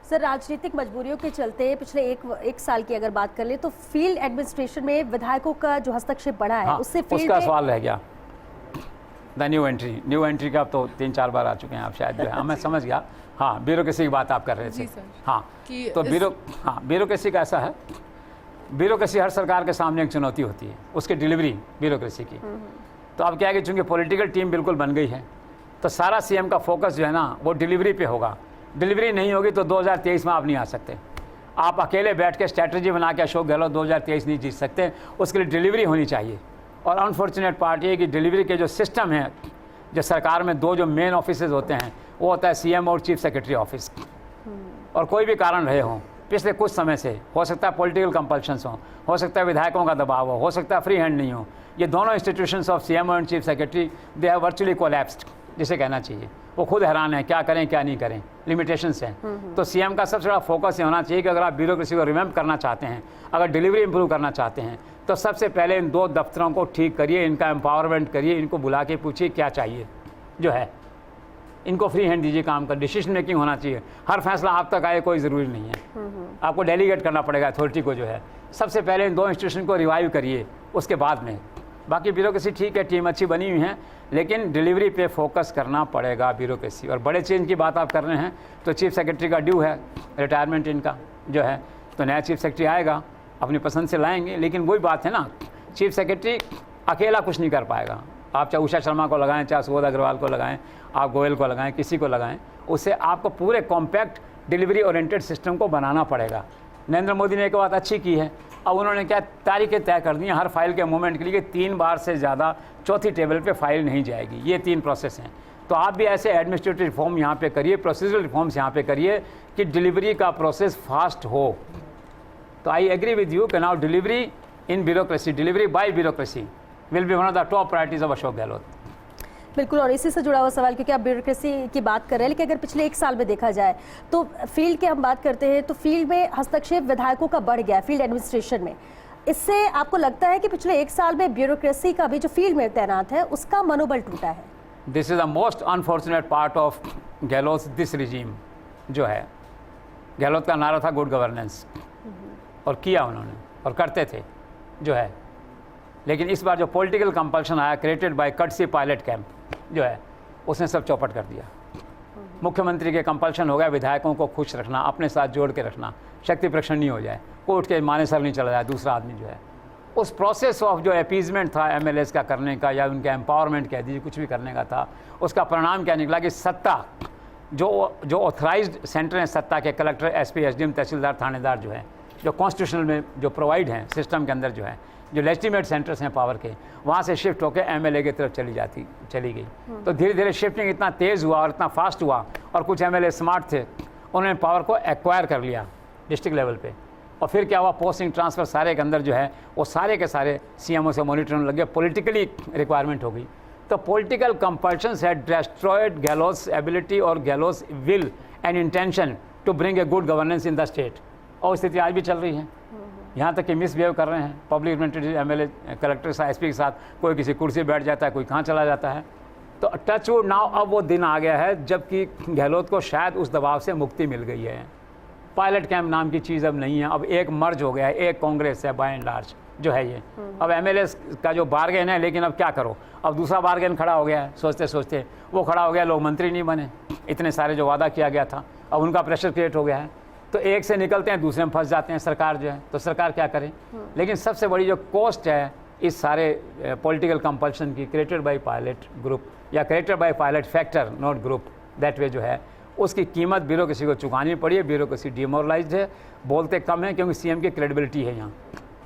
Sir, राजनीतिक मजबूरियों के चलते पिछले एक साल की अगर बात कर ले तो फील्ड एडमिनिस्ट्रेशन में विधायकों का जो हस्तक्षेप बढ़ा है, हाँ, उससे फील्ड उसका सवाल रह गया। द न्यू एंट्री का तो 3-4 बार आ चुके हैं आप शायद, जो है। हाँ, मैं समझ गया। हाँ, ब्यूरोक्रेसी की बात आप कर रहे थे। हाँ, तो ब्यूरोक्रेसी का ऐसा है, ब्यूरोक्रेसी हर सरकार के सामने एक चुनौती होती है, उसकी डिलीवरी ब्यूरोक्रेसी की। तो अब क्या है कि चूंकि पॉलिटिकल टीम बिल्कुल बन गई है, तो सारा सीएम का फोकस जो है ना वो डिलीवरी पे होगा। डिलीवरी नहीं होगी तो 2023 में आप नहीं आ सकते। आप अकेले बैठ के स्ट्रैटेजी बना के अशोक गहलोत 2023 नहीं जीत सकते, उसके लिए डिलीवरी होनी चाहिए। और अनफॉर्चुनेट पार्ट ये कि डिलीवरी के जो सिस्टम है, जो सरकार में दो जो मेन ऑफिसेज होते हैं, वो होता है सीएम और चीफ सेक्रेटरी ऑफिस। और कोई भी कारण रहे हों पिछले कुछ समय से, हो सकता है पॉलिटिकल कंपल्शंस हो सकता है विधायकों का दबाव हो सकता है फ्री हैंड नहीं हो, ये दोनों इंस्टीट्यूशंस ऑफ सीएम और chief secretary they have virtually collapsed, जिसे कहना चाहिए। वो खुद हैरान है क्या करें क्या नहीं करें, लिमिटेशंस हैं। तो सीएम का सबसे बड़ा फोकस ये होना चाहिए कि अगर आप ब्यूरोक्रेसी को रिवैम्प करना चाहते हैं, अगर डिलीवरी इंप्रूव करना चाहते हैं, तो सबसे पहले इन 2 दफ्तरों को ठीक करिए, इनका एम्पावरमेंट करिए, इनको बुला के पूछिए क्या चाहिए जो है, इनको फ्री हैंड दीजिए काम का, डिसीजन मेकिंग होना चाहिए। हर फैसला आप तक आए कोई ज़रूरी नहीं है, आपको डेलीगेट करना पड़ेगा अथॉरिटी को जो है। सबसे पहले इन 2 इंस्टीट्यूशन को रिवाइव करिए, उसके बाद में बाकी ब्यूरोक्रेसी ठीक है, टीम अच्छी बनी हुई है, लेकिन डिलीवरी पे फोकस करना पड़ेगा ब्यूरोक्रेसी। और बड़े चेंज की बात आप कर रहे हैं तो चीफ सेक्रेटरी का ड्यू है, रिटायरमेंट इनका जो है, तो नया चीफ सेक्रेटरी आएगा, अपनी पसंद से लाएंगे। लेकिन वही बात है ना, चीफ सेक्रेटरी अकेला कुछ नहीं कर पाएगा। आप चाहे उषा शर्मा को लगाएं, चाहे सुबोध अग्रवाल को लगाएं, आप गोयल को लगाएं, किसी को लगाएं, उससे आपको पूरे कॉम्पैक्ट डिलीवरी ओरिएंटेड सिस्टम को बनाना पड़ेगा। नरेंद्र मोदी ने एक बात अच्छी की है, अब उन्होंने क्या तारीखें तय कर दी हैं हर फाइल के मूवमेंट के लिए, 3 बार से ज़्यादा चौथी टेबल पे फाइल नहीं जाएगी। ये 3 प्रोसेस हैं। तो आप भी ऐसे एडमिनिस्ट्रेटिव रिफॉर्म यहाँ पे करिए, प्रोसीजरल रिफॉर्म्स यहाँ पे करिए कि डिलीवरी का प्रोसेस फास्ट हो। तो आई एग्री विद यू कि now delivery in bureaucracy, delivery by bureaucracy will be one of the top priorities of Ashok Gehlot. बिल्कुल, और इसी से जुड़ा हुआ सवाल, क्योंकि आप ब्यूरोक्रेसी की बात कर रहे हैं, लेकिन अगर पिछले 1 साल में देखा जाए तो फील्ड की हम बात करते हैं तो फील्ड में हस्तक्षेप विधायकों का बढ़ गया, फील्ड एडमिनिस्ट्रेशन में। इससे आपको लगता है कि पिछले 1 साल में ब्यूरोक्रेसी का भी जो फील्ड में तैनात है उसका मनोबल टूटा है? This is the most unfortunate part of Gehlot this regime जो है। गहलोत का नारा था गुड गवर्नेंस, और किया उन्होंने और करते थे जो है। लेकिन इस बार जो पॉलिटिकल कंपल्शन आया created by courtesy pilot camp जो है, उसने सब चौपट कर दिया। मुख्यमंत्री के कंपल्शन हो गया विधायकों को खुश रखना, अपने साथ जोड़ के रखना, शक्ति परीक्षण नहीं हो जाए, कोर्ट के माने सर नहीं चला जाए दूसरा आदमी जो है। उस प्रोसेस ऑफ जो अपीजमेंट था एमएलएस का करने का, या उनका एम्पावरमेंट कह दीजिए, कुछ भी करने का था, उसका परिणाम क्या निकला कि सत्ता जो ऑथराइज्ड सेंटर हैं सत्ता के, कलेक्टर, एसपी, एसडीएम, तहसीलदार, थानेदार जो है, जो कॉन्स्टिट्यूशनल में जो प्रोवाइड हैं सिस्टम के अंदर जो है, जो लेजिटिमेट सेंटर्स हैं पावर के, वहाँ से शिफ्ट होकर एमएलए की तरफ चली गई। तो धीरे धीरे शिफ्टिंग इतना तेज़ हुआ और इतना फास्ट हुआ, और कुछ एमएलए स्मार्ट थे, उन्होंने पावर को एक्वायर कर लिया डिस्ट्रिक्ट लेवल पे। और फिर क्या हुआ, पोस्टिंग ट्रांसफ़र सारे के अंदर जो है वो सारे के सारे सीएमओ से मॉनिटर होने लगे, पॉलिटिकली रिक्वायरमेंट हो गई। तो political compulsions had destroyed Gehlot's ability और Gehlot's will and intention to bring a good governance in the state. और स्थिति आज भी चल रही है, यहाँ तक कि मिसबिहेव कर रहे हैं पब्लिक रिप्रेजेंटेटिव, एमएलए, कलेक्टर के साथ, एसपी के साथ, कोई किसी कुर्सी बैठ जाता है, कोई कहाँ चला जाता है। तो टच वुड नाउ अब वो दिन आ गया है जबकि गहलोत को शायद उस दबाव से मुक्ति मिल गई है। पायलट कैंप नाम की चीज़ अब नहीं है, अब एक मर्ज हो गया है, एक कांग्रेस है बाय एंड लार्ज जो है ये। अब एमएलए का जो बार्गेन है, लेकिन अब क्या करो, अब दूसरा बार्गेन खड़ा हो गया है, सोचते सोचते वो खड़ा हो गया, लोग मंत्री नहीं बने, इतने सारे जो वादा किया गया था, अब उनका प्रेशर क्रिएट हो गया है। तो एक से निकलते हैं दूसरे में फंस जाते हैं सरकार जो है, तो सरकार क्या करे। लेकिन सबसे बड़ी जो कॉस्ट है इस सारे पॉलिटिकल कंपल्शन की, क्रिएटेड बाय पायलट ग्रुप या created by pilot factor not group that way जो है, उसकी कीमत ब्यूरोक्रेसी को चुकानी पड़ी है। ब्यूरोक्रेसी डिमोरलाइज्ड है, बोलते कम है क्योंकि सीएम की क्रेडिबिलिटी है, यहाँ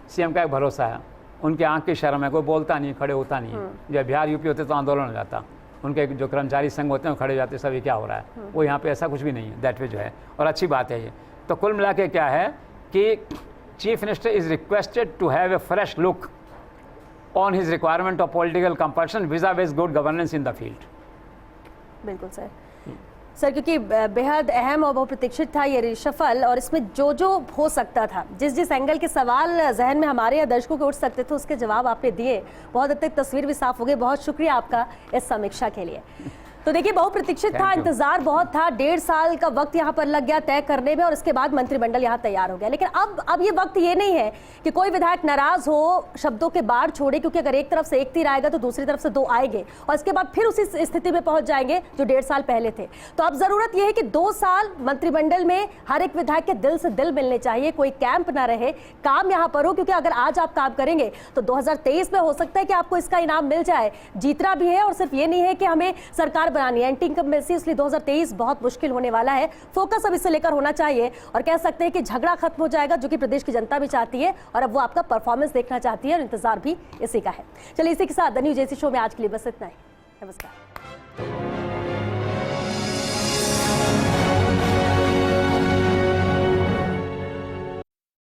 सीएम का एक भरोसा है, उनके आंख की शर्म है, कोई बोलता नहीं, खड़े होता नहीं है। जब बिहार यूपी होते तो आंदोलन हो जाता, उनके जो कर्मचारी संघ होते हैं खड़े जाते, सभी क्या हो रहा है, वो यहाँ पे ऐसा कुछ भी नहीं है दैट वे जो है, और अच्छी बात है ये। तो कुल मिला के क्या है कि chief minister is requested to have a fresh look on his requirement of political compulsion viz good governance in the field. बिल्कुल सर, क्योंकि बेहद अहम और बहुप्रतीक्षित था ये रिशफल, और इसमें जो जो हो सकता था, जिस एंगल के सवाल जहन में हमारे या दर्शकों के उठ सकते थे, उसके जवाब आपने दिए। बहुत हद तक तस्वीर भी साफ हो गई। बहुत शुक्रिया आपका इस समीक्षा के लिए। तो देखिए बहुप्रतीक्षित था, इंतजार बहुत था, 1.5 साल का वक्त यहाँ पर लग गया तय करने में और उसके बाद मंत्रिमंडल यहाँ तैयार हो गया। लेकिन अब ये वक्त ये नहीं है कि कोई विधायक नाराज हो, शब्दों के बाढ़ छोड़े, क्योंकि अगर एक तरफ से एक तीर आएगा तो दूसरी तरफ से 2 आएंगे और इसके बाद फिर उसी स्थिति में पहुंच जाएंगे जो 1.5 साल पहले थे। तो अब जरूरत यह है कि 2 साल मंत्रिमंडल में हर एक विधायक के दिल से दिल मिलने चाहिए, कोई कैंप ना रहे, काम यहाँ पर हो, क्योंकि अगर आज आप काम करेंगे तो 2023 में हो सकता है कि आपको इसका इनाम मिल जाए। जीतना भी है और सिर्फ ये नहीं है कि हमें सरकार बनानी है, एंटी इनकम्बेंसी, इसलिए 2023 बहुत मुश्किल होने वाला है। फोकस अब इसे लेकर होना चाहिए और कह सकते हैं कि झगड़ा खत्म हो जाएगा, जो कि प्रदेश की जनता भी चाहती है और अब वो आपका परफॉर्मेंस देखना चाहती है और इंतजार भी इसी का है। चलिए इसी के साथ द न्यू जेसी शो में आज के लिए बस इतना ही। नमस्कार।